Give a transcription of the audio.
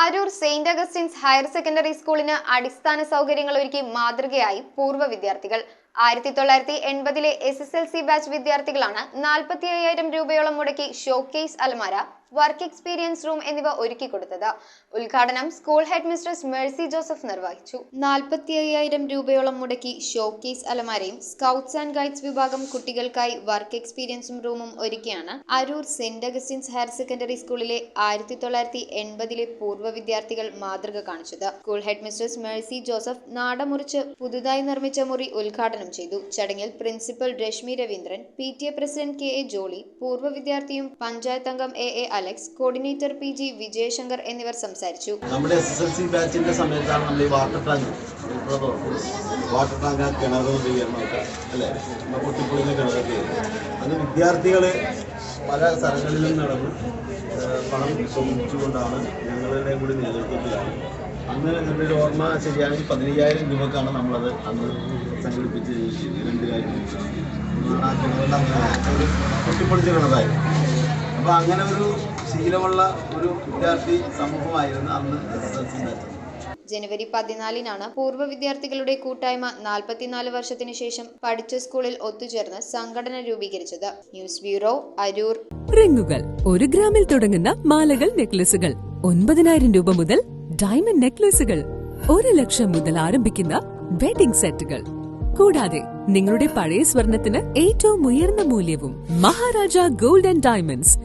Aroor Saint Augustine's higher secondary സ്കൂളിന് അടിസ്ഥാന സൗകര്യങ്ങൾ ഒരുക്കി മാതൃകയായി പൂർവ്വ വിദ്യാർത്ഥികൾ. 1980-ലെ SSLC ബാച്ച് വിദ്യാർത്ഥികളാണ് 45,000 രൂപയോളം മുടക്കി ഷോക്കേസ് അലമാര, വർക്ക് എക്സ്പീരിയൻസ് റൂം എന്നിവ ഒരുക്കി കൊടുത്തത്. ഉദ്ഘാടനം school headmistress Mercy Joseph നിർവഹിച്ചു. 45,000 രൂപയോളം മുടക്കി ഷോക്കേസ് അലമാരയും സ്കൗട്ട്സ് ആൻഡ് ഗൈഡ്സ് വിഭാഗം കുട്ടികൾക്കായി വർക്ക് എക്സ്പീരിയൻസും റൂമും ഒരുക്കിയാണ് Aroor saint Augustine's higher secondary സ്കൂളിലെ 1980-ലെ പൂർവ്വ വിദ്യാർത്ഥികൾ മാതൃക കാണിച്ചത്. School headmistress Mercy Joseph നാടമുറിച്ച് പുതുതായി നിർമ്മിച്ച മുറി ഉദ്ഘാടനം ചെയ്തു. ചടങ്ങിൽ principal Rashmi Raveendran, PTA president KA Jolly, പൂർവ്വ വിദ്യാർത്ഥിയും പഞ്ചായത്ത് അംഗം AA Alex, coordinator PG Vijayashankar എന്നിവർ സംസാരിച്ചു. നമ്മുടെ SSLC ബാച്ചിന്റെ സമയത്താണ് നമ്മൾ ഈ വാട്ടർ ടാങ്ക് കിണറൊക്കെ അല്ലേ പൊട്ടിപ്പൊളിഞ്ഞ കിണറൊക്കെ അത് വിദ്യാർത്ഥികൾ പല സ്ഥലങ്ങളിലും നടന്ന് പണം ശ്രമിച്ചുകൊണ്ടാണ് ഞങ്ങളുടെ കൂടി നേതൃത്വത്തിലാണ്. അന്ന് എൻ്റെ ഒരു ഓർമ്മ ശരിയാണെങ്കിൽ 15,000 രൂപക്കാണ് നമ്മളത് അന്ന് സംഘടിപ്പിച്ച് 2 കാര്യം ആ കിണറുടെ അങ്ങനെ പൊട്ടിപ്പൊളിച്ച കിണറായിരുന്നു. അപ്പോൾ അങ്ങനെ ഒരു ശീലമുള്ള ഒരു വിദ്യാർത്ഥി സമൂഹമായിരുന്നു അന്ന് SSLC ബാച്ച്. ജനുവരി 14-നാണ് പൂർവ്വ വിദ്യാർത്ഥികളുടെ കൂട്ടായ്മ 44 വർഷത്തിനു ശേഷം പഠിച്ച സ്കൂളിൽ ഒത്തുചേർന്ന് സംഘടന രൂപീകരിച്ചത്. News bureau, Aroor. റിങ്ങുകൾ 1 ഗ്രാമിൽ തുടങ്ങുന്ന മാലകൾ, നെക്ലസുകൾ 9,000 രൂപ മുതൽ ഡയമണ്ട് നെക്ലസുകൾ 1 ലക്ഷം മുതൽ ആരംഭിക്കുന്ന വെഡിംഗ് സെറ്റുകൾ, കൂടാതെ നിങ്ങളുടെ പഴയ സ്വർണത്തിന് ഏറ്റവും ഉയർന്ന മൂല്യവും. Maharaja gold and diamonds,